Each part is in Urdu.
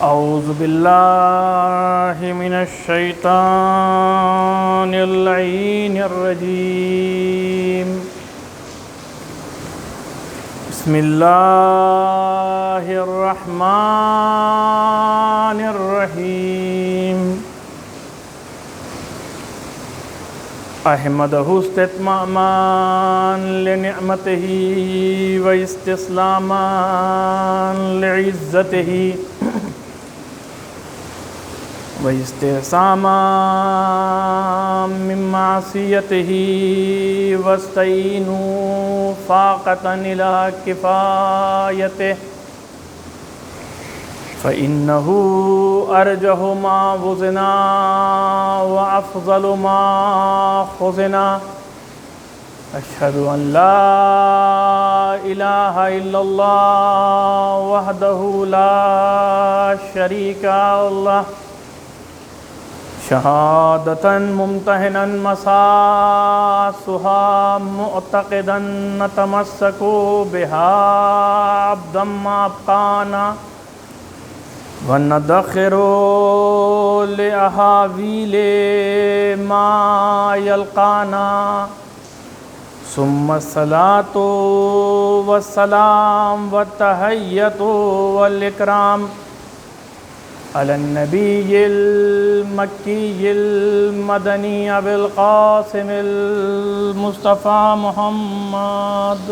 اعوذ باللہ من الشیطان اللعین الرجیم بسم اللہ الرحمن الرحیم احمدہ استتماما لنعمتہ و استسلاما لعزتہ و استحساما من معصیتہ واستعینوا فاقة الى کفایتہ فإنہ ارجح ما وزنا وافضل ما خزنا اشہد ان لا الہ الا اللہ وحدہ لا شریک لہ شہادتا ممتحنا مساسها معتقدا نتمسک بها عبدا ما ابقانا وندخر لأحاویل ما یلقانا ثم الصلاة والسلام والتحیۃ والاکرام علی النبی المکی المدنی ابی القاسم المصطفى محمد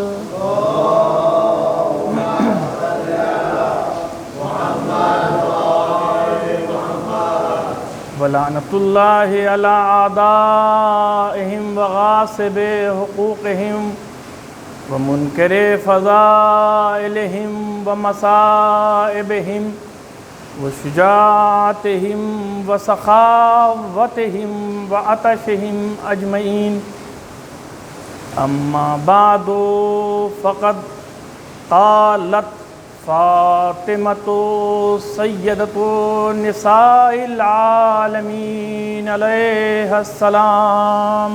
ولعنۃ اللہ علی اعدائہم وغاصب حقوقہم ومنکر فضائلہم ومصائبہم وشجاعتہم وسخاوتہم وعطشہم اجمعین اما بعد فقد قالت فاطمۃ سیدۃ نساء العالمین علیہا السلام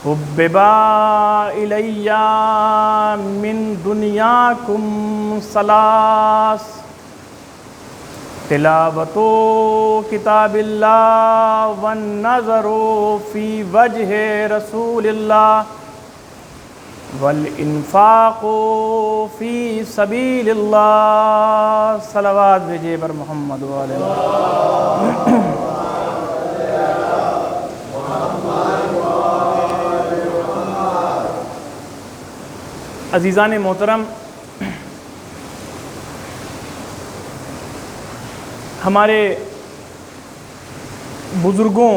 حبب الی من دنیاکم ثلاث تلاوت کتاب اللہ والنظر فی وجہ رسول اللہ والانفاق فی سبیل اللہ صلوات بھیجیے بر محمد والے عزیزان محترم، ہمارے بزرگوں،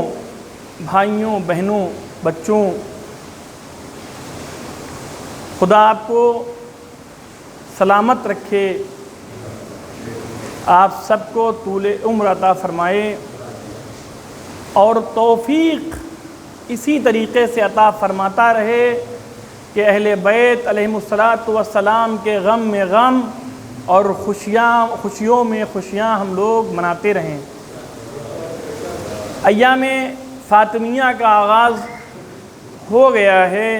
بھائیوں، بہنوں، بچوں، خدا آپ کو سلامت رکھے، آپ سب کو طول عمر عطا فرمائے اور توفیق اسی طریقے سے عطا فرماتا رہے کہ اہل بیت علیہم السلام کے غم میں غم اور خوشیوں میں خوشیاں ہم لوگ مناتے رہیں۔ ایام فاطمیہ کا آغاز ہو گیا ہے،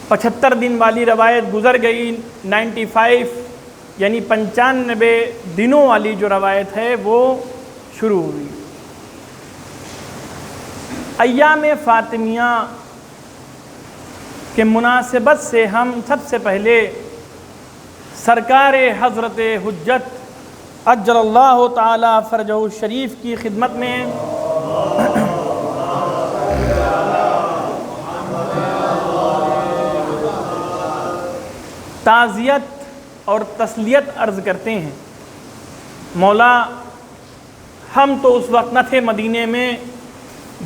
75 دن والی روایت گزر گئی، 95 یعنی 95 دنوں والی جو روایت ہے وہ شروع ہوئی۔ ایام فاطمیہ کے مناسبت سے ہم سب سے پہلے سرکار حضرت حجت عجل اللہ تعالی فرجہ الشریف کی خدمت میں تعزیت اور تسلیت عرض کرتے ہیں۔ مولا، ہم تو اس وقت نہ تھے مدینے میں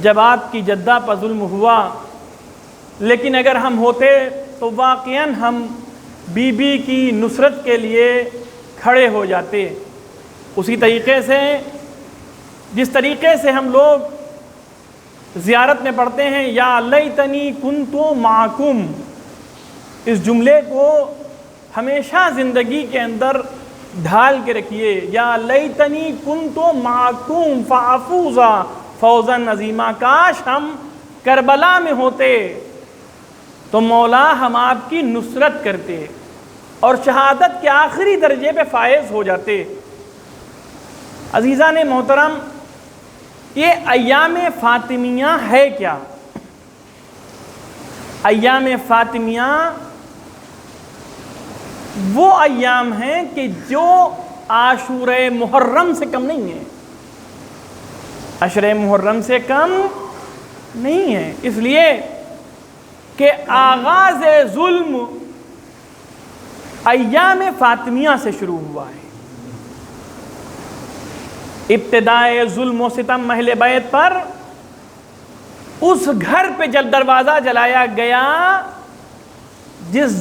جب آپ کی جدہ پر ظلم ہوا، لیکن اگر ہم ہوتے تو واقعاً ہم بی بی کی نصرت کے لیے کھڑے ہو جاتے۔ اسی طریقے سے جس طریقے سے ہم لوگ زیارت میں پڑھتے ہیں یا لیتنی کنت معکم، اس جملے کو ہمیشہ زندگی کے اندر ڈھال کے رکھیے، یا لیتنی کنت معکم فافوز فوزا عظیما، کاش ہم کربلا میں ہوتے تو مولا ہم آپ کی نصرت کرتے اور شہادت کے آخری درجے پہ فائز ہو جاتے۔ عزیزان محترم، یہ ایام فاطمیہ ہے کیا؟ ایام فاطمیہ وہ ایام ہیں کہ جو عاشورہ محرم سے کم نہیں ہیں، عشرہ محرم سے کم نہیں ہے، اس لیے کہ آغاز ظلم ایام فاطمیہ سے شروع ہوا ہے۔ ابتدائے ظلم و ستم اہل بیت پر اس گھر پہ جب دروازہ جلایا گیا جس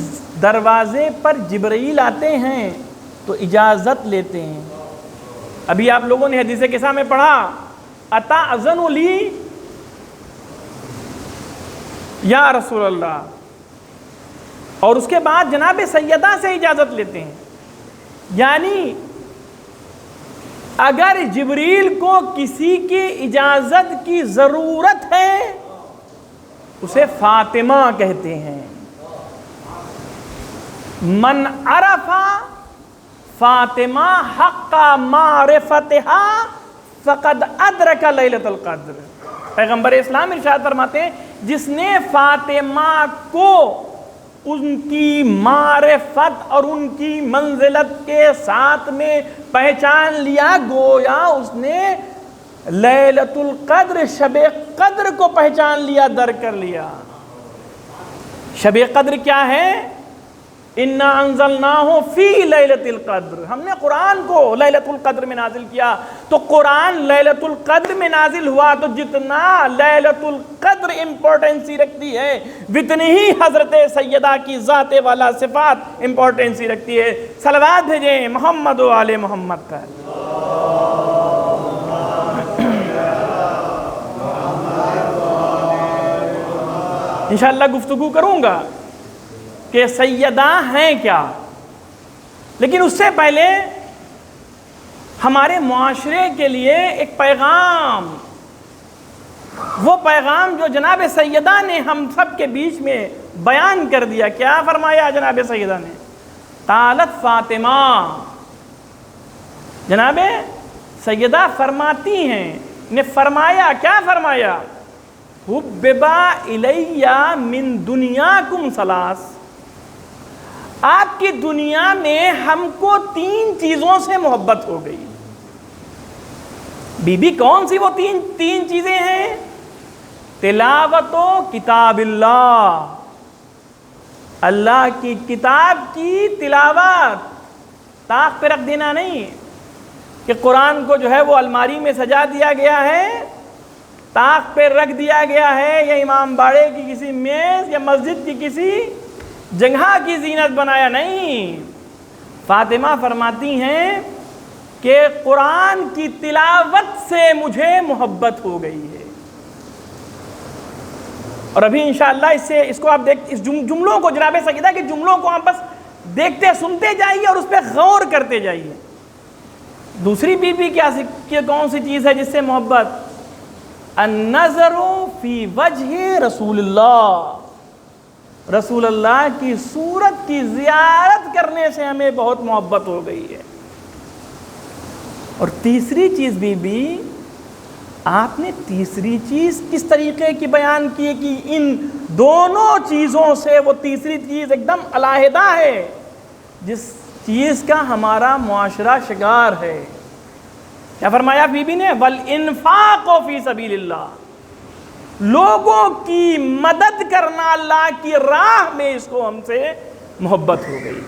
دروازے پر جبرائیل آتے ہیں تو اجازت لیتے ہیں۔ ابھی آپ لوگوں نے حدیث قصہ میں پڑھا، اتاذن لی یا رسول اللہ، اور اس کے بعد جناب سیدہ سے اجازت لیتے ہیں۔ یعنی اگر جبریل کو کسی کی اجازت کی ضرورت ہے اسے فاطمہ کہتے ہیں۔ من عرف فاطمہ حق معرفتہا فقد ادرک لیلۃ القدر۔ پیغمبر اسلام ارشاد فرماتے ہیں جس نے فاطمہ کو ان کی معرفت اور ان کی منزلت کے ساتھ میں پہچان لیا، گویا اس نے لیلۃ القدر شب قدر کو پہچان لیا، درک کر لیا۔ شب قدر کیا ہے؟ اِنَّا أَنزَلْنَاهُ فِي لَيْلَةِ الْقَدْرِ، ہم نے قرآن کو لیلۃ القدر میں نازل کیا۔ تو قرآن لیلۃ القدر میں نازل ہوا تو جتنا لیلۃ القدر امپورٹنسی رکھتی ہے اتنی ہی حضرت سیدہ کی ذات والا صفات امپورٹنسی رکھتی ہے۔ صلوات بھیجیں محمد و آل محمد پر۔ انشاءاللہ گفتگو کروں گا کہ سیدہ ہیں کیا، لیکن اس سے پہلے ہمارے معاشرے کے لیے ایک پیغام، وہ پیغام جو جناب سیدہ نے ہم سب کے بیچ میں بیان کر دیا۔ کیا فرمایا جناب سیدہ نے؟ قالت فاطمہ، جناب سیدہ فرماتی ہیں، نے فرمایا، کیا فرمایا؟ حببا الیہ من دنیاکم ثلاث، آپ کی دنیا میں ہم کو 3 چیزوں سے محبت ہو گئی۔ بی بی کون سی وہ تین چیزیں ہیں؟ تلاوت و کتاب اللہ، اللہ کی کتاب کی تلاوت، طاق پہ رکھ دینا نہیں کہ قرآن کو جو ہے وہ الماری میں سجا دیا گیا ہے، طاق پہ رکھ دیا گیا ہے، یا امام باڑے کی کسی میز یا مسجد کی کسی جگہ کی زینت بنایا نہیں۔ فاطمہ فرماتی ہیں کہ قرآن کی تلاوت سے مجھے محبت ہو گئی ہے۔ اور ابھی انشاءاللہ اس کو آپ اس جملوں کو، جناب سیدہ کے جملوں کو آپ بس دیکھتے سنتے جائیے اور اس پہ غور کرتے جائیے۔ دوسری بی بی کون سی چیز ہے جس سے محبت؟ النظر فی وجہ رسول اللہ، رسول اللہ کی صورت کی زیارت کرنے سے ہمیں بہت محبت ہو گئی ہے۔ اور تیسری چیز بی بی، آپ نے تیسری چیز کس طریقے کی بیان کی ہے کہ ان دونوں چیزوں سے وہ تیسری چیز ایک دم علیحدہ ہے جس چیز کا ہمارا معاشرہ شکار ہے۔ کیا فرمایا بی بی نے؟ وَالْإِنفَاقُ فِي سَبِيلِ اللَّهِ، لوگوں کی مدد کرنا اللہ کی راہ میں، اس کو ہم سے محبت ہو گئی۔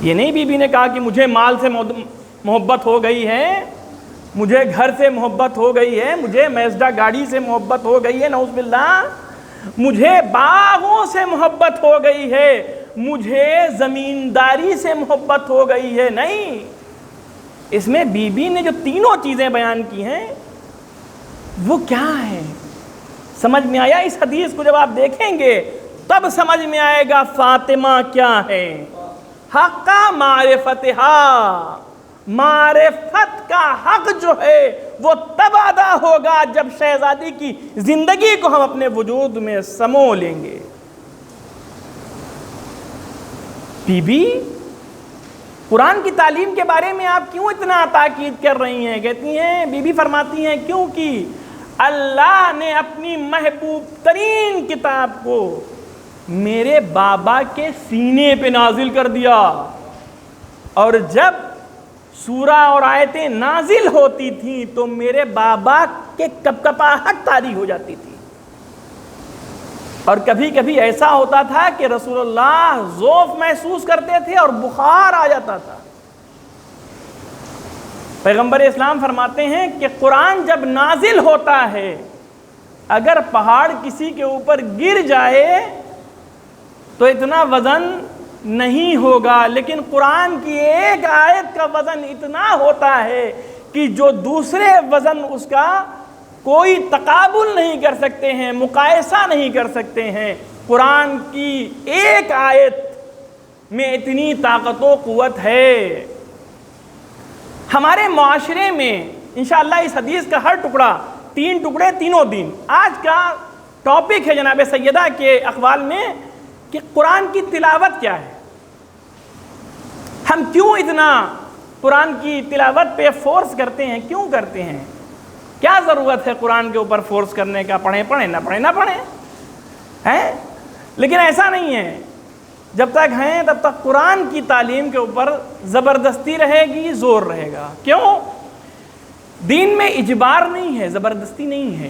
یہ نہیں بی بی نے کہا کہ مجھے مال سے محبت ہو گئی ہے، مجھے گھر سے محبت ہو گئی ہے، مجھے میزڈا گاڑی سے محبت ہو گئی ہے، نعوذ باللہ، مجھے باغوں سے محبت ہو گئی ہے، مجھے زمینداری سے محبت ہو گئی ہے۔ نہیں، اس میں بی بی نے جو تینوں چیزیں بیان کی ہیں وہ کیا ہے؟ سمجھ میں آیا؟ اس حدیث کو جب آپ دیکھیں گے تب سمجھ میں آئے گا فاطمہ کیا ہے۔ حق معرفتہا، معرفت کا حق جو ہے وہ تب ادا ہوگا جب شہزادی کی زندگی کو ہم اپنے وجود میں سمو لیں گے۔ بی بی قرآن کی تعلیم کے بارے میں آپ کیوں اتنا تاکید کر رہی ہیں؟ کہتی ہیں، بی بی فرماتی ہیں کیونکہ اللہ نے اپنی محبوب ترین کتاب کو میرے بابا کے سینے پہ نازل کر دیا، اور جب سورہ اور آیتیں نازل ہوتی تھیں تو میرے بابا کے کپکپاہٹ طاری ہو جاتی تھی، اور کبھی کبھی ایسا ہوتا تھا کہ رسول اللہ ذوف محسوس کرتے تھے اور بخار آ جاتا تھا۔ پیغمبر اسلام فرماتے ہیں کہ قرآن جب نازل ہوتا ہے، اگر پہاڑ کسی کے اوپر گر جائے تو اتنا وزن نہیں ہوگا، لیکن قرآن کی ایک آیت کا وزن اتنا ہوتا ہے کہ جو دوسرے وزن اس کا کوئی تقابل نہیں کر سکتے ہیں، مقایسہ نہیں کر سکتے ہیں۔ قرآن کی ایک آیت میں اتنی طاقت و قوت ہے۔ ہمارے معاشرے میں انشاءاللہ اس حدیث کا ہر ٹکڑا، 3 ٹکڑے تینوں دن، آج کا ٹاپک ہے جناب سیدہ کے اقوال میں کہ قرآن کی تلاوت کیا ہے، ہم کیوں اتنا قرآن کی تلاوت پہ فورس کرتے ہیں، کیوں کرتے ہیں، کیا ضرورت ہے قرآن کے اوپر فورس کرنے کا، پڑھیں پڑھیں نہ پڑھیں نہ پڑھیں ہیں؟ لیکن ایسا نہیں ہے، جب تک ہیں تب تک قرآن کی تعلیم کے اوپر زبردستی رہے گی، زور رہے گا۔ کیوں؟ دین میں اجبار نہیں ہے، زبردستی نہیں ہے،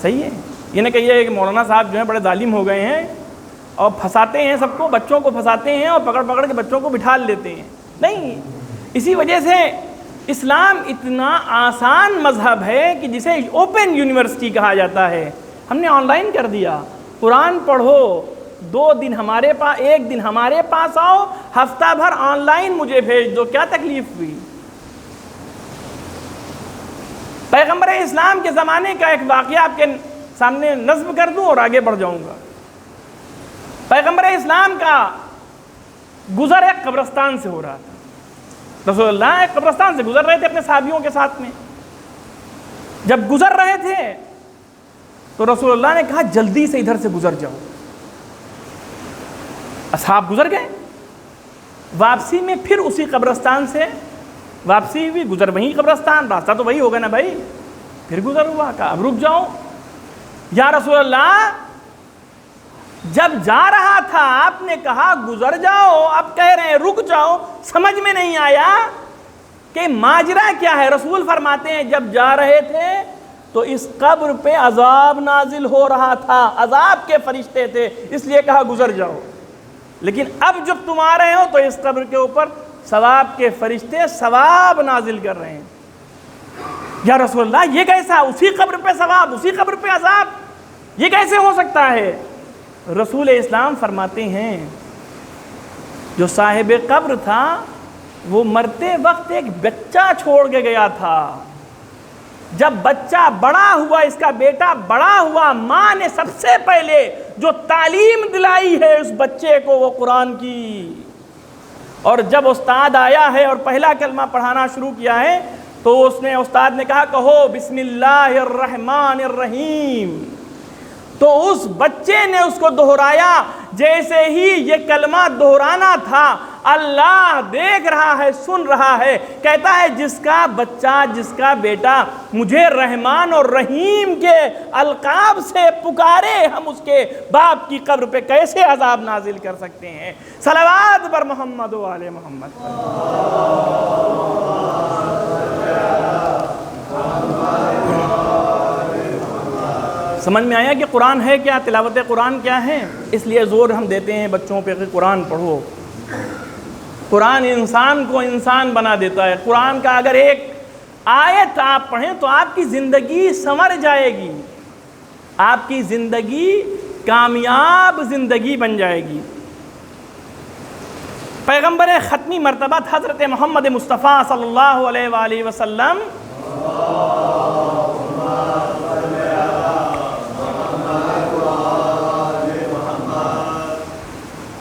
صحیح ہے؟ یہ نہ کہیے کہ مولانا صاحب جو ہیں بڑے ظالم ہو گئے ہیں اور پھنساتے ہیں سب کو، بچوں کو پھنساتے ہیں اور پکڑ پکڑ کے بچوں کو بٹھا لیتے ہیں، نہیں۔ اسی وجہ سے اسلام اتنا آسان مذہب ہے کہ جسے اوپن یونیورسٹی کہا جاتا ہے۔ ہم نے آن لائن کر دیا، قرآن پڑھو، 2 دن ہمارے پاس، 1 دن ہمارے پاس آؤ، ہفتہ بھر آن لائن مجھے بھیج دو، کیا تکلیف ہوئی؟ پیغمبر اسلام کے زمانے کا ایک واقعہ آپ کے سامنے نظم کر دوں اور آگے بڑھ جاؤں گا۔ پیغمبر اسلام کا گزر ایک قبرستان سے ہو رہا تھا، رسول اللہ ایک قبرستان سے گزر رہے تھے اپنے صحابیوں کے ساتھ میں۔ جب گزر رہے تھے تو رسول اللہ نے کہا جلدی سے ادھر سے گزر جاؤ۔ اصحاب گزر گئے، واپسی میں پھر اسی قبرستان سے واپسی ہوئی، گزر وہی قبرستان، راستہ تو وہی ہوگا نا بھائی، پھر گزر ہوا، کہا اب رک جاؤ۔ یا رسول اللہ جب جا رہا تھا آپ نے کہا گزر جاؤ، اب کہہ رہے ہیں رک جاؤ، سمجھ میں نہیں آیا کہ ماجرا کیا ہے؟ رسول فرماتے ہیں جب جا رہے تھے تو اس قبر پہ عذاب نازل ہو رہا تھا، عذاب کے فرشتے تھے، اس لیے کہا گزر جاؤ، لیکن اب جب تم آ رہے ہو تو اس قبر کے اوپر ثواب کے فرشتے ثواب نازل کر رہے ہیں۔ یا رسول اللہ یہ کیسا، اسی قبر پہ ثواب، اسی قبر پہ عذاب، یہ کیسے ہو سکتا ہے؟ رسول اسلام فرماتے ہیں جو صاحب قبر تھا وہ مرتے وقت ایک بچہ چھوڑ کے گیا تھا، جب بچہ بڑا ہوا، اس کا بیٹا بڑا ہوا، ماں نے سب سے پہلے جو تعلیم دلائی ہے اس بچے کو وہ قرآن کی، اور جب استاد آیا ہے اور پہلا کلمہ پڑھانا شروع کیا ہے تو استاد نے کہا کہو بسم اللہ الرحمن الرحیم، تو اس بچے نے اس کو دہرایا، جیسے ہی یہ کلمہ دہرانا تھا اللہ دیکھ رہا ہے، سن رہا ہے، کہتا ہے جس کا بچہ، جس کا بیٹا مجھے رحمان اور رحیم کے القاب سے پکارے، ہم اس کے باپ کی قبر پہ کیسے عذاب نازل کر سکتے ہیں؟ صلوات بر محمد و آل محمد۔ سمجھ میں آیا کہ قرآن ہے کیا، تلاوت قرآن کیا ہے؟ اس لیے زور ہم دیتے ہیں بچوں پہ کہ قرآن پڑھو۔ قرآن انسان کو انسان بنا دیتا ہے۔ قرآن کا اگر ایک آیت آپ پڑھیں تو آپ کی زندگی سنور جائے گی، آپ کی زندگی کامیاب زندگی بن جائے گی۔ پیغمبر ختمی مرتبہ حضرت محمد مصطفیٰ صلی اللہ علیہ وآلہ وسلم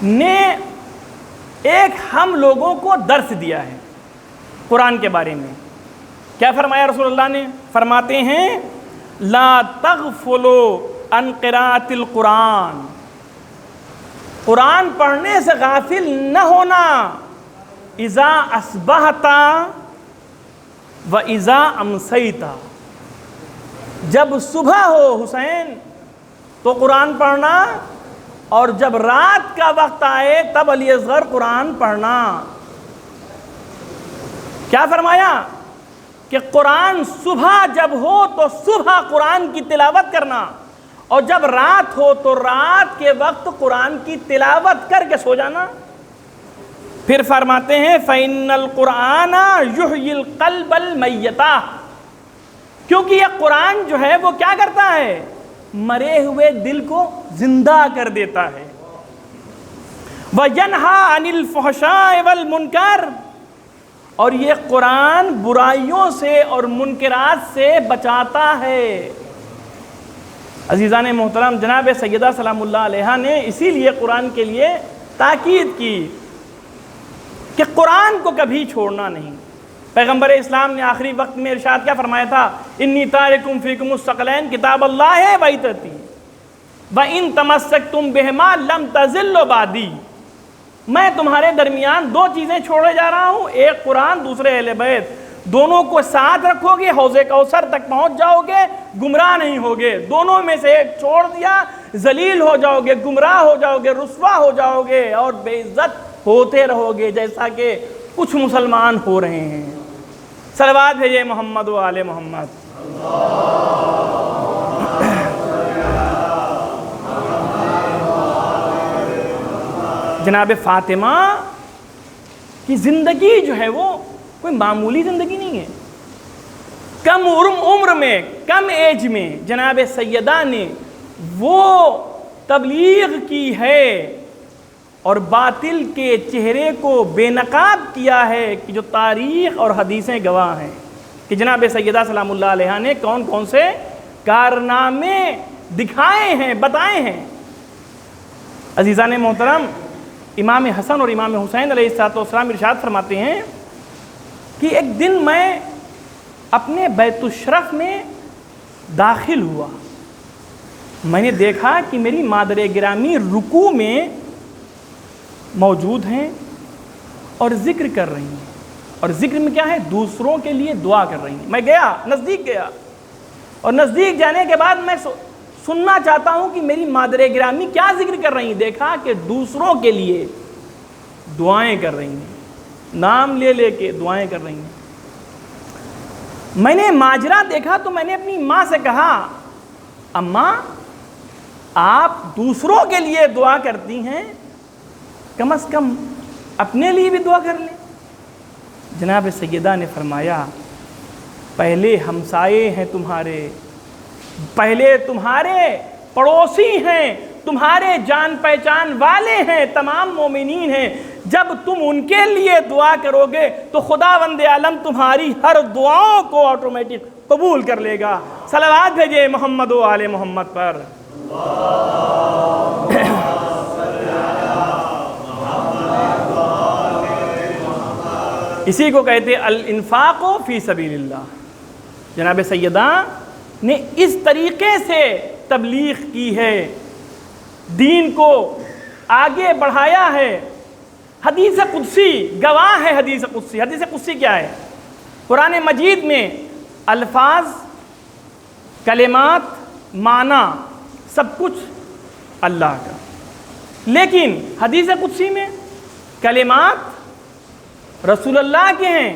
نے ایک ہم لوگوں کو درس دیا ہے قرآن کے بارے میں۔ کیا فرمایا رسول اللہ نے؟ فرماتے ہیں لا تغفلوا عن قراءۃ القرآن، قرآن پڑھنے سے غافل نہ ہونا، اذا اصبحت و اذا امسیت، جب صبح ہو حسین تو قرآن پڑھنا، اور جب رات کا وقت آئے تب علی اصغر قرآن پڑھنا۔ کیا فرمایا کہ قرآن صبح جب ہو تو صبح قرآن کی تلاوت کرنا، اور جب رات ہو تو رات کے وقت قرآن کی تلاوت کر کے سو جانا۔ پھر فرماتے ہیں فَإِنَّ الْقُرْآنَ يُحْيِي الْقَلْبَ الْمَيِّتَ، کیونکہ یہ قرآن جو ہے وہ کیا کرتا ہے؟ مرے ہوئے دل کو زندہ کر دیتا ہے۔ وَيَنْهَا عَنِ الْفَحْشَاءِ وَالْمُنْكَرِ، اور یہ قرآن برائیوں سے اور منکرات سے بچاتا ہے۔ عزیزان محترم، جناب سیدہ سلام اللہ علیہا نے اسی لیے قرآن کے لیے تاکید کی کہ قرآن کو کبھی چھوڑنا نہیں۔ پیغمبر اسلام نے آخری وقت میں ارشاد کیا فرمایا تھا؟ انی تارکم فیکم الثقلین کتاب اللہ و عترتی وَإِن تَمَسَّكْتُمْ بِهِمَا لَمْ تَضِلُّوا بَعْدِي، میں تمہارے درمیان دو چیزیں چھوڑے جا رہا ہوں، ایک قرآن، دوسرے اہل بیت، دونوں کو ساتھ رکھو گے حوض کوثر تک پہنچ جاؤ گے، گمراہ نہیں ہوگے۔ دونوں میں سے ایک چھوڑ دیا، ذلیل ہو جاؤ گے، گمراہ ہو جاؤ گے، رسوا ہو جاؤ گے اور بے عزت ہوتے رہو گے، جیسا کہ کچھ مسلمان ہو رہے ہیں۔ صلوات بھیجئے محمد و آل محمد۔ جناب فاطمہ کی زندگی جو ہے وہ کوئی معمولی زندگی نہیں ہے۔ کم عمر میں، کم ایج میں جناب سیدہ نے وہ تبلیغ کی ہے اور باطل کے چہرے کو بے نقاب کیا ہے کہ جو تاریخ اور حدیثیں گواہ ہیں کہ جناب سیدہ سلام اللہ علیہا نے کون کون سے کارنامے دکھائے ہیں، بتائے ہیں۔ عزیزان محترم، امام حسن اور امام حسین علیہ السلام ارشاد فرماتے ہیں کہ ایک دن میں اپنے بیت الشرف میں داخل ہوا، میں نے دیکھا کہ میری مادر گرامی رکوع میں موجود ہیں اور ذکر کر رہی ہیں، اور ذکر میں کیا ہے؟ دوسروں کے لیے دعا کر رہی ہیں۔ میں گیا، نزدیک گیا، اور نزدیک جانے کے بعد میں سننا چاہتا ہوں کہ میری مادر گرامی کیا ذکر کر رہی ہیں۔ دیکھا کہ دوسروں کے لیے دعائیں کر رہی ہیں، نام لے لے کے دعائیں کر رہی ہیں۔ میں نے ماجرا دیکھا تو میں نے اپنی ماں سے کہا، اماں آپ دوسروں کے لیے دعا کرتی ہیں، کم از کم اپنے لیے بھی دعا کر لیں۔ جناب سیدہ نے فرمایا، پہلے ہمسائے ہیں تمہارے، پہلے تمہارے پڑوسی ہیں، تمہارے جان پہچان والے ہیں، تمام مومنین ہیں، جب تم ان کے لیے دعا کرو گے تو خداوند عالم تمہاری ہر دعاؤں کو آٹومیٹک قبول کر لے گا۔ صلوات بھیجئے محمد و آل محمد پر۔ اسی کو کہتے الانفاق فی سبیل اللہ۔ جناب سیدہ نے اس طریقے سے تبلیغ کی ہے، دین کو آگے بڑھایا ہے۔ حدیث قدسی گواہ ہے۔ حدیث قدسی کیا ہے؟ قرآن مجید میں الفاظ، کلمات، معنی سب کچھ اللہ کا، لیکن حدیث قدسی میں کلمات رسول اللہ کے ہیں،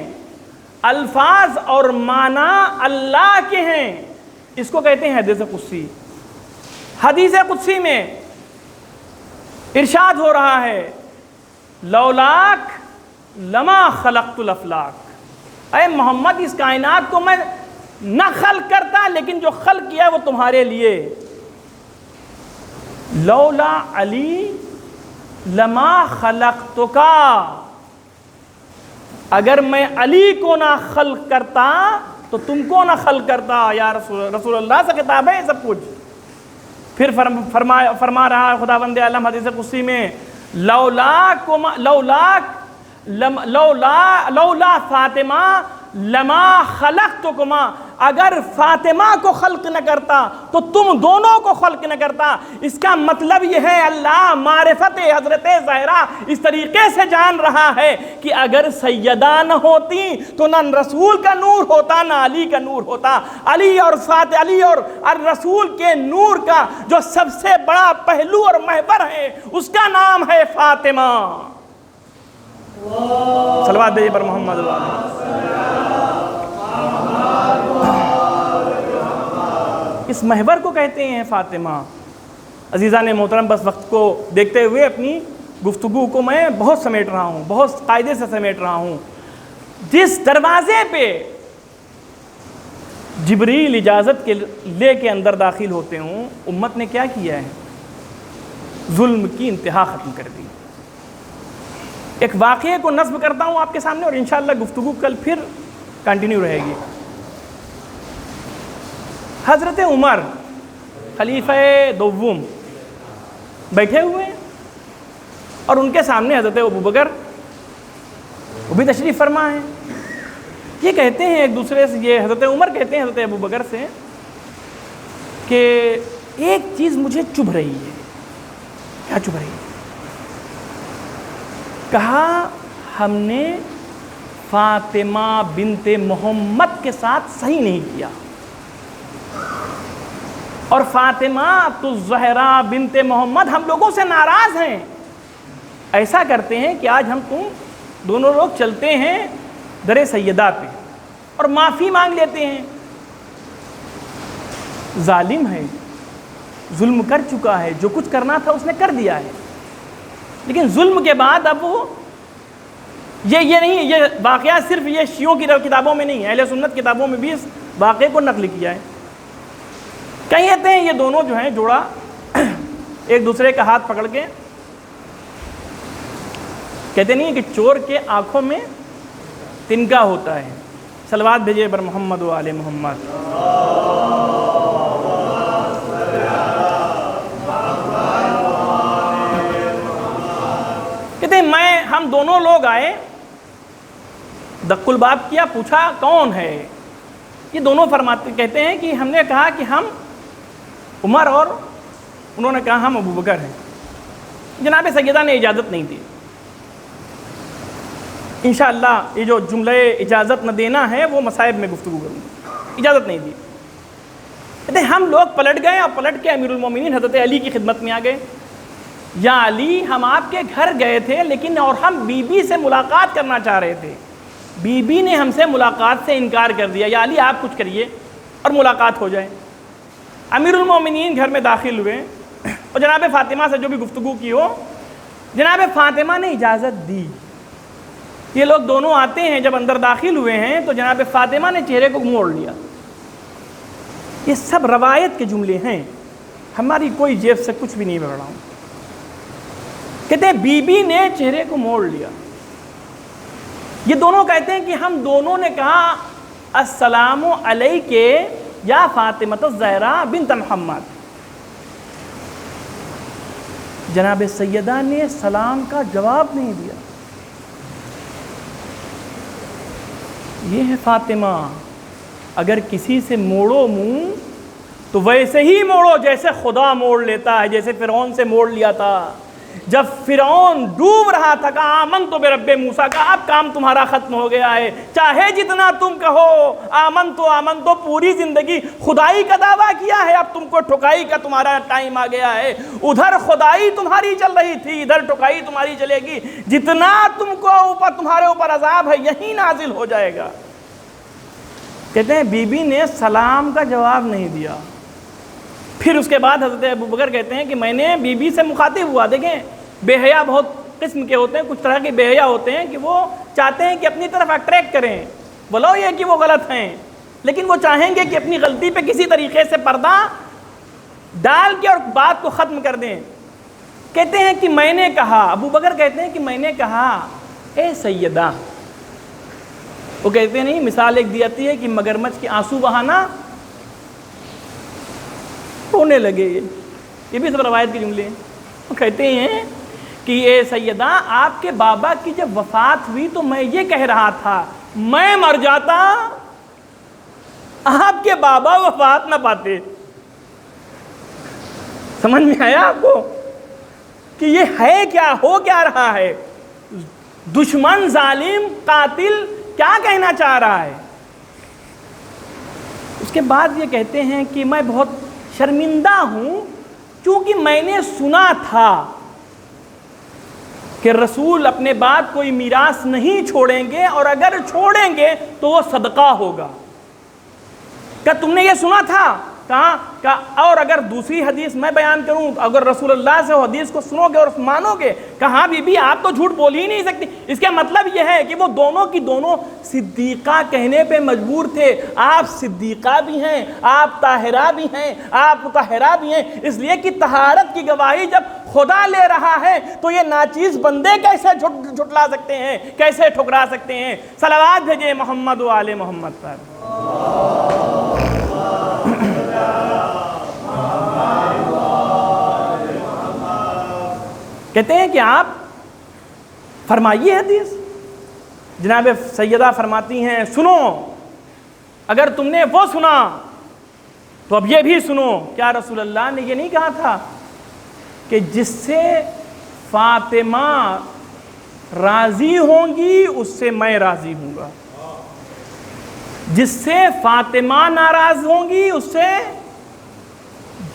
الفاظ اور معنی اللہ کے ہیں۔ اس کو کہتے ہیں حدیث قدسی۔ حدیث قدسی میں ارشاد ہو رہا ہے، لولاک لما خلقت الافلاک، اے محمد اس کائنات کو میں نہ خلق کرتا، لیکن جو خلق کیا وہ تمہارے لیے۔ لولا علی لما خلقتک، اگر میں علی کو نہ خلق کرتا تو تم کو نہ خلق کرتا۔ یا رسول اللہ سے خطاب ہے سب کچھ۔ پھر فرما رہا ہے خداوند عالم حدیث قدسی میں، لولا فاطمہ لما خلقتکما، اگر فاطمہ کو خلق نہ کرتا تو تم دونوں کو خلق نہ کرتا۔ اس کا مطلب یہ ہے اللہ معرفت حضرت زہرا اس طریقے سے جان رہا ہے کہ اگر سیدہ نہ ہوتی تو نہ رسول کا نور ہوتا نہ علی کا نور ہوتا۔ علی اور رسول کے نور کا جو سب سے بڑا پہلو اور محور ہے اس کا نام ہے فاطمہ۔ صلوات دے پر محمد اس محور کو کہتے ہیں فاطمہ۔ عزیزان محترم، بس وقت کو دیکھتے ہوئے اپنی گفتگو کو میں بہت سمیٹ رہا ہوں، بہت قاعدے سے سمیٹ رہا ہوں۔ جس دروازے پہ جبریل اجازت لے کے اندر داخل ہوتے ہوں، امت نے کیا کیا ہے؟ ظلم کی انتہا ختم کر دی۔ ایک واقعے کو نصب کرتا ہوں آپ کے سامنے اور انشاءاللہ گفتگو کل پھر کنٹینیو رہے گی۔ حضرت عمر خلیفہ دوم بیٹھے ہوئے ہیں اور ان کے سامنے حضرت ابوبکر وہ بھی تشریف فرما ہے۔ یہ کہتے ہیں ایک دوسرے سے، یہ حضرت عمر کہتے ہیں حضرت ابوبکر سے کہ ایک چیز مجھے چبھ رہی ہے۔ کیا چبھ رہی ہے؟ کہا ہم نے فاطمہ بنت محمد کے ساتھ صحیح نہیں کیا، اور فاطمہ الزہرا بنت محمد ہم لوگوں سے ناراض ہیں۔ ایسا کرتے ہیں کہ آج ہم تم دونوں لوگ چلتے ہیں در سیدہ پہ اور معافی مانگ لیتے ہیں۔ ظالم ہے، ظلم کر چکا ہے، جو کچھ کرنا تھا اس نے کر دیا ہے، لیکن ظلم کے بعد اب وہ یہ نہیں، یہ واقعہ صرف یہ شیعوں کی کتابوں میں نہیں ہے، اہل سنت کتابوں میں بھی اس واقعے کو نقل کیا ہے۔ کہتے ہیں یہ دونوں جو ہیں جوڑا ایک دوسرے کا ہاتھ پکڑ کے کہتے نہیں کہ چور کے آنکھوں میں تنکا ہوتا ہے۔ صلوات بھیجے بر محمد و آل محمد۔ کہتے ہیں ہم دونوں لوگ آئے، دق الباب کیا، پوچھا کون ہے؟ یہ دونوں کہتے ہیں کہ ہم نے کہا کہ ہم عمر، اور انہوں نے کہا ہم ابوبکر ہیں۔ جناب سیدہ نے اجازت نہیں دی۔ انشاءاللہ یہ جو جملہ اجازت نہ دینا ہے وہ مصائب میں گفتگو کروں گا۔ اجازت نہیں دی۔ کہتے ہیں ہم لوگ پلٹ گئے اور پلٹ کے امیر المومنین حضرت علی کی خدمت میں آ گئے۔ یا علی، ہم آپ کے گھر گئے تھے لیکن اور ہم بی بی سے ملاقات کرنا چاہ رہے تھے، بی بی نے ہم سے ملاقات سے انکار کر دیا۔ یا علی آپ کچھ کریے اور ملاقات ہو جائے۔ امیر المومنین گھر میں داخل ہوئے اور جناب فاطمہ سے جو بھی گفتگو کی ہو، جناب فاطمہ نے اجازت دی۔ یہ لوگ دونوں آتے ہیں، جب اندر داخل ہوئے ہیں تو جناب فاطمہ نے چہرے کو موڑ لیا۔ یہ سب روایت کے جملے ہیں، ہماری کوئی جیب سے کچھ بھی نہیں بڑھ رہا ہوں۔ کہتے ہیں بی بی نے چہرے کو موڑ لیا۔ یہ دونوں کہتے ہیں کہ ہم دونوں نے کہا السلام علیک یا فاطمہ الزہرا بنت محمد۔ جناب سیدہ نے سلام کا جواب نہیں دیا۔ یہ ہے فاطمہ، اگر کسی سے موڑو منہ تو ویسے ہی موڑو جیسے خدا موڑ لیتا ہے، جیسے فرعون سے موڑ لیا تھا۔ جب فرعون ڈوب رہا تھا کہا آمنت برب موسیٰ، کا اب کام تمہارا ختم ہو گیا ہے، چاہے جتنا تم کہو آمنت پوری زندگی خدائی کا دعویٰ کیا ہے، اب تم کو ٹھکائی کا تمہارا ٹائم آ گیا ہے۔ ادھر خدائی تمہاری چل رہی تھی، ادھر ٹھکائی تمہاری چلے گی، جتنا تم کو تمہارے اوپر عذاب ہے یہی نازل ہو جائے گا۔ کہتے ہیں بی بی نے سلام کا جواب نہیں دیا۔ پھر اس کے بعد حضرت ابوبکر کہتے ہیں کہ میں نے بی بی سے مخاطب ہوا۔ دیکھیں بے حیا بہت قسم کے ہوتے ہیں، کچھ طرح کے بے حیا ہوتے ہیں کہ وہ چاہتے ہیں کہ اپنی طرف اٹریکٹ کریں، بولو یہ کہ وہ غلط ہیں، لیکن وہ چاہیں گے کہ اپنی غلطی پہ کسی طریقے سے پردہ ڈال کے اور بات کو ختم کر دیں۔ کہتے ہیں کہ میں نے کہا، ابوبکر کہتے ہیں کہ میں نے کہا اے سیدہ، وہ کہتے نہیں، مثال ایک دی جاتی ہے کہ مگرمچھ کے آنسو بہانا، رونے لگے، یہ بھی سب روایت کے جملے ہیں۔ وہ کہتے ہیں کہ اے سیدہ، آپ کے بابا کی جب وفات ہوئی تو میں یہ کہہ رہا تھا میں مر جاتا آپ کے بابا وفات نہ پاتے۔ سمجھ میں آیا آپ کو کہ یہ ہے کیا، ہو کیا رہا ہے؟ دشمن، ظالم، قاتل کیا کہنا چاہ رہا ہے؟ اس کے بعد یہ کہتے ہیں کہ میں بہت شرمندہ ہوں کیونکہ میں نے سنا تھا کہ رسول اپنے بعد کوئی میراث نہیں چھوڑیں گے، اور اگر چھوڑیں گے تو وہ صدقہ ہوگا۔ کیا تم نے یہ سنا تھا؟ کہا اور اگر دوسری حدیث میں بیان کروں، اگر رسول اللہ سے حدیث کو سنو گے اور مانو گے، کہا بی بی آپ تو جھوٹ بول ہی نہیں سکتی۔ اس کا مطلب یہ ہے کہ وہ دونوں کی دونوں صدیقہ کہنے پہ مجبور تھے۔ آپ صدیقہ بھی ہیں، آپ طاہرہ بھی ہیں، آپ مطہرہ بھی ہیں، اس لیے کہ طہارت کی گواہی جب خدا لے رہا ہے تو یہ ناچیز بندے کیسے جھٹلا سکتے ہیں، کیسے ٹھکرا سکتے ہیں؟ صلوات بھیجے محمد و آل محمد پر۔ کہتے ہیں کہ آپ فرمائیے حدیث۔ جناب سیدہ فرماتی ہیں سنو، اگر تم نے وہ سنا تو اب یہ بھی سنو۔ کیا رسول اللہ نے یہ نہیں کہا تھا کہ جس سے فاطمہ راضی ہوں گی اس سے میں راضی ہوں گا، جس سے فاطمہ ناراض ہوں گی اس سے،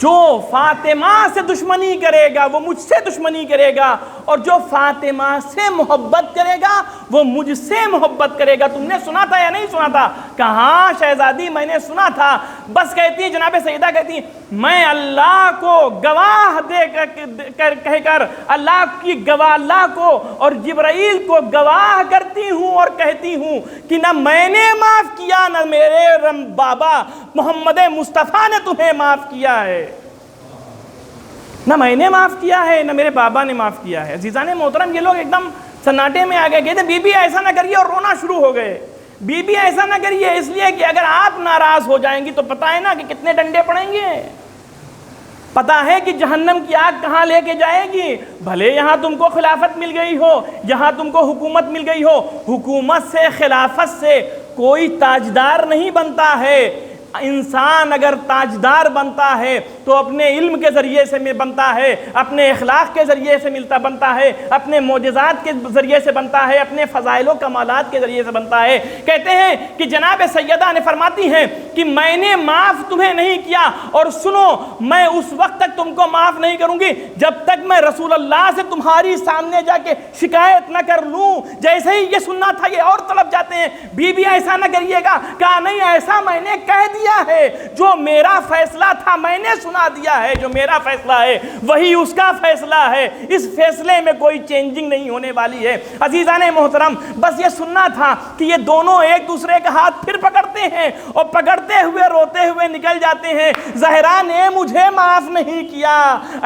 جو فاطمہ سے دشمنی کرے گا وہ مجھ سے دشمنی کرے گا، اور جو فاطمہ سے محبت کرے گا وہ مجھ سے محبت کرے گا۔ تم نے سنا تھا یا نہیں سنا تھا؟ کہاں شہزادی میں نے سنا تھا۔ بس کہتی ہیں جناب سیدہ کہتی ہیں میں اللہ کو گواہ کہہ کر اللہ کی گواہ، اللہ کو اور جبرائیل کو گواہ کرتی ہوں اور کہتی ہوں کہ نہ میں نے معاف کیا، نہ میرے بابا محمد مصطفیٰ نے تمہیں معاف کیا ہے۔ نہ میں نے معاف کیا ہے، نہ میرے بابا نے معاف کیا ہے۔ عزیزان محترم، یہ لوگ ایک دم سناٹے میں آ گئے، کہتے بی بی ایسا نہ کریے، اور رونا شروع ہو گئے۔ بی بی ایسا نہ کریے اس لیے کہ اگر آپ ناراض ہو جائیں گی تو پتہ ہے نا کہ کتنے ڈنڈے پڑیں گے، پتہ ہے کہ جہنم کی آگ کہاں لے کے جائے گی۔ بھلے یہاں تم کو خلافت مل گئی ہو، یہاں تم کو حکومت مل گئی ہو، حکومت سے، خلافت سے کوئی تاجدار نہیں بنتا ہے۔ انسان اگر تاجدار بنتا ہے تو اپنے علم کے ذریعے سے بنتا ہے، اپنے اخلاق کے ذریعے سے بنتا ہے، اپنے معجزات کے ذریعے سے بنتا ہے، اپنے فضائل و کمالات کے ذریعے سے بنتا ہے۔ کہتے ہیں کہ جناب سیدہ نے فرماتی ہیں کہ میں نے معاف تمہیں نہیں کیا، اور سنو میں اس وقت تک تم کو معاف نہیں کروں گی جب تک میں رسول اللہ سے تمہاری سامنے جا کے شکایت نہ کر لوں۔ جیسے ہی یہ سننا تھا یہ اور طلب جاتے ہیں، بی بی ایسا نہ کریے گا۔ کہا نہیں، ایسا میں نے کہہ دیا ہے، جو میرا فیصلہ تھا میں نے سنا دیا ہے، جو میرا فیصلہ ہے وہی اس کا فیصلہ ہے، اس فیصلے میں کوئی چینجنگ نہیں ہونے والی ہے۔ عزیزان محترم، بس یہ سننا تھا کہ یہ دونوں ایک دوسرے کا ہاتھ پھر پکڑتے ہیں اور پکڑتے ہوئے روتے ہوئے نکل جاتے ہیں۔ زہرا نے مجھے معاف نہیں کیا،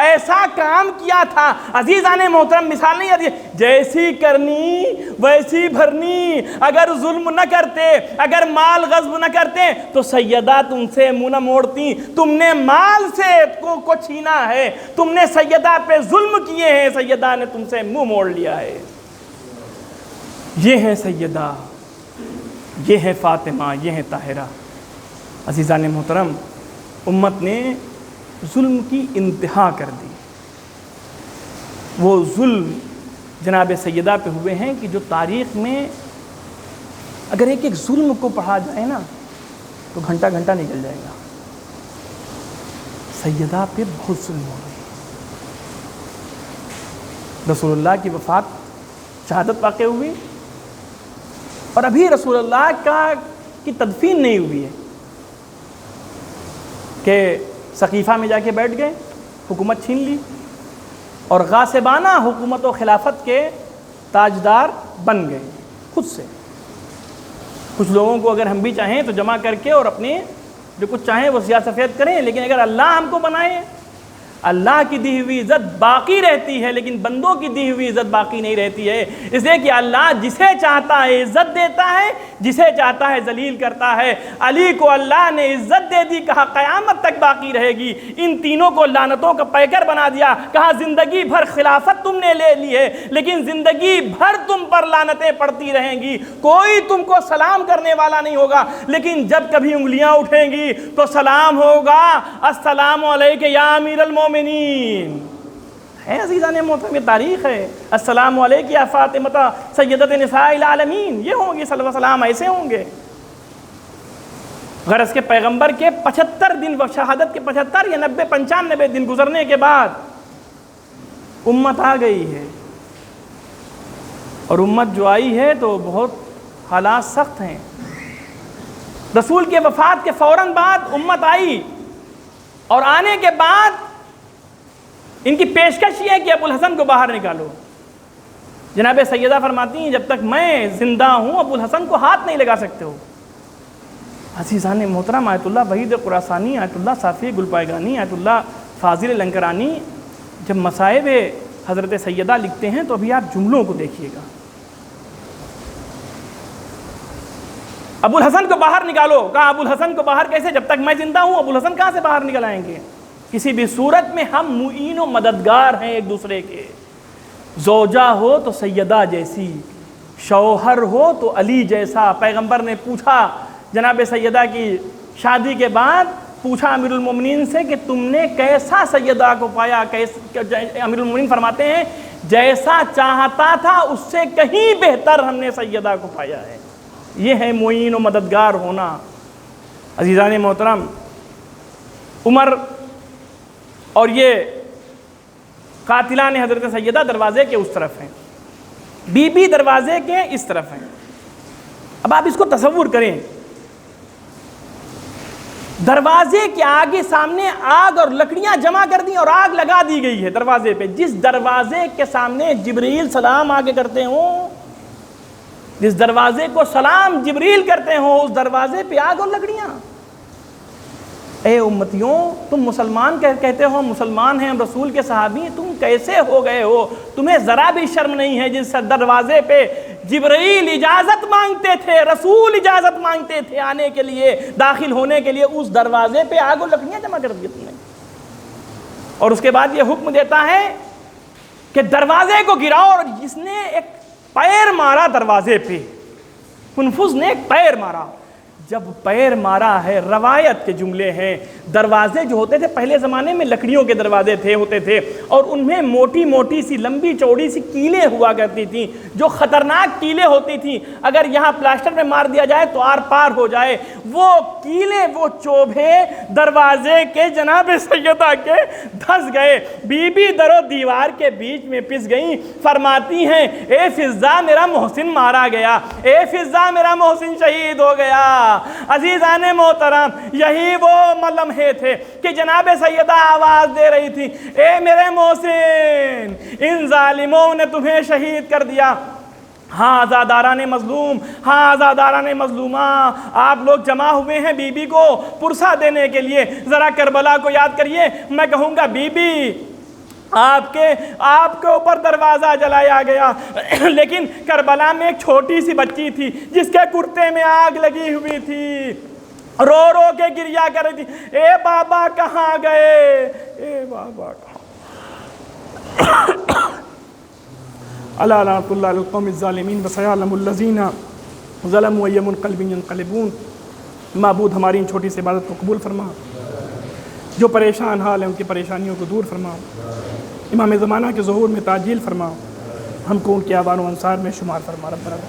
ایسا کام کیا تھا۔ عزیزان محترم، مثال نہیں آتی، جیسی کرنی ویسی بھرنی۔ اگر ظلم نہ کرتے، اگر مال غصب نہ کرتے تو سیدہ تم سے منہ نہ موڑتی۔ تم نے مال سے کو چھینا ہے، تم نے سیدہ پہ ظلم کیے ہیں، سیدہ نے تم سے منہ موڑ لیا ہے۔ یہ ہے سیدہ، یہ ہے فاطمہ، یہ ہے طاہرہ۔ عزیزان محترم، امت نے ظلم کی انتہا کر دی۔ وہ ظلم جناب سیدہ پہ ہوئے ہیں کہ جو تاریخ میں اگر ایک ایک ظلم کو پڑھا جائے نا تو گھنٹہ گھنٹہ نکل جائے گا۔ سیدہ پہ بہت ظلم ہو گئی۔ رسول اللہ کی وفات، شہادت واقع ہوئی، اور ابھی رسول اللہ کی تدفین نہیں ہوئی ہے کہ ثقیفہ میں جا کے بیٹھ گئے، حکومت چھین لی، اور غاصبانہ حکومت و خلافت کے تاجدار بن گئے خود سے۔ کچھ لوگوں کو اگر ہم بھی چاہیں تو جمع کر کے اور اپنے جو کچھ چاہیں وہ سیاہ سفید کریں، لیکن اگر اللہ ہم کو بنائے، اللہ کی دی ہوئی عزت باقی رہتی ہے لیکن بندوں کی دی ہوئی عزت باقی نہیں رہتی ہے، اس لیے کہ اللہ جسے چاہتا ہے عزت دیتا ہے، جسے چاہتا ہے ذلیل کرتا ہے۔ علی کو اللہ نے عزت دے دی، کہا قیامت تک باقی رہے گی، ان تینوں کو لعنتوں کا پیکر بنا دیا، کہا زندگی بھر خلافت تم نے لے لی ہے لیکن زندگی بھر تم پر لعنتیں پڑتی رہیں گی، کوئی تم کو سلام کرنے والا نہیں ہوگا، لیکن جب کبھی انگلیاں اٹھیں گی تو سلام ہوگا السلام علیکم یا امیر المومنین ہے۔ عزیزان محترم، یہ تاریخ ہے، السلام علیکم یا فاطمہ سیدۃ نساء العالمین، یہ ہوں گے صلی اللہ علیہ وسلم، ایسے ہوں گے۔ غرض کے پیغمبر کے 75 دن شہادت کے 75 یا 90 95 دن گزرنے کے بعد امت آ گئی ہے، اور امت جو آئی ہے تو بہت حالات سخت ہیں۔ رسول کے وفات کے فوراً بعد امت آئی، اور آنے کے بعد ان کی پیشکش یہ ہے کہ ابو الحسن کو باہر نکالو۔ جناب سیدہ فرماتی ہیں جب تک میں زندہ ہوں ابو الحسن کو ہاتھ نہیں لگا سکتے ہو۔ عزیزان محترم، آیت اللہ وحید خراسانی، آیت اللہ صافی گلپائگانی، آیت اللہ فاضل لنکرانی جب مصائب حضرت سیدہ لکھتے ہیں تو ابھی آپ جملوں کو دیکھیے گا۔ ابو الحسن کو باہر نکالو، کہا ابو الحسن کو باہر کیسے؟ جب تک میں زندہ ہوں ابو الحسن کہاں سے باہر نکل آئیں گے؟ کسی بھی صورت میں ہم معین و مددگار ہیں ایک دوسرے کے، زوجہ ہو تو سیدہ جیسی، شوہر ہو تو علی جیسا۔ پیغمبر نے پوچھا جناب سیدہ کی شادی کے بعد، پوچھا امیر المومنین سے کہ تم نے کیسا سیدہ کو پایا؟ امیر المومنین فرماتے ہیں جیسا چاہتا تھا اس سے کہیں بہتر ہم نے سیدہ کو پایا ہے۔ یہ ہے معین و مددگار ہونا۔ عزیزان محترم، عمر اور یہ قاتلان حضرت سیدہ دروازے کے اس طرف ہیں، بی بی دروازے کے اس طرف ہیں۔ اب آپ اس کو تصور کریں، دروازے کے آگے سامنے آگ اور لکڑیاں جمع کر دیں اور آگ لگا دی گئی ہے دروازے پہ۔ جس دروازے کے سامنے جبریل سلام آگے کرتے ہوں، جس دروازے کو سلام جبریل کرتے ہوں، اس دروازے پہ آگ اور لکڑیاں۔ اے امتیوں، تم مسلمان کہتے ہو، مسلمان ہیں، رسول کے صحابی ہیں، تم کیسے ہو گئے ہو؟ تمہیں ذرا بھی شرم نہیں ہے؟ جس دروازے پہ جبرائیل اجازت مانگتے تھے، رسول اجازت مانگتے تھے آنے کے لیے، داخل ہونے کے لیے، اس دروازے پہ آگ و لکڑیاں جمع کر دی تم نے۔ اور اس کے بعد یہ حکم دیتا ہے کہ دروازے کو گراؤ، اور جس نے ایک پیر مارا دروازے پہ، کنفذ نے ایک پیر مارا۔ جب پیر مارا ہے، روایت کے جملے ہیں، دروازے جو ہوتے تھے پہلے زمانے میں لکڑیوں کے دروازے ہوتے تھے، اور ان میں موٹی موٹی سی لمبی چوڑی سی کیلیں ہوا کرتی تھیں، جو خطرناک کیلیں ہوتی تھیں، اگر یہاں پلاسٹر میں مار دیا جائے تو آر پار ہو جائے۔ وہ کیلیں، وہ چوبھے دروازے کے جناب سیدہ کے دھس گئے، بی بی در و دیوار کے بیچ میں پس گئیں۔ فرماتی ہیں اے فضہ میرا محسن مارا گیا، اے فضہ میرا محسن شہید ہو گیا۔ عزیزان محترم، یہی وہ لمحے تھے کہ جناب سیدہ آواز دے رہی تھی اے میرے محسن، ان ظالموں نے تمہیں شہید کر دیا۔ ہاں آزاداران مظلوم، ہاں آزاداران مظلومہ، آپ لوگ جمع ہوئے ہیں بی بی کو پرسہ دینے کے لیے، ذرا کربلا کو یاد کریے۔ میں کہوں گا بی بی آپ کے اوپر دروازہ جلایا گیا، لیکن کربلا میں ایک چھوٹی سی بچی تھی جس کے کرتے میں آگ لگی ہوئی تھی، رو رو کے گریا کر رہی تھی، اے بابا کہاں گئے، اے بابا کہاں۔ الا لعنۃ اللہ علی القوم الظالمین وسیعلم الذین ظلموا ای منقلب ینقلبون۔ معبود ہماری ان چھوٹی سی عبادت کو قبول فرما، جو پریشان حال ہیں ان کی پریشانیوں کو دور فرما، امام زمانہ کے ظہور میں تعجیل فرما، ہم کو ان کے آبان و انصار میں شمار فرما رب۔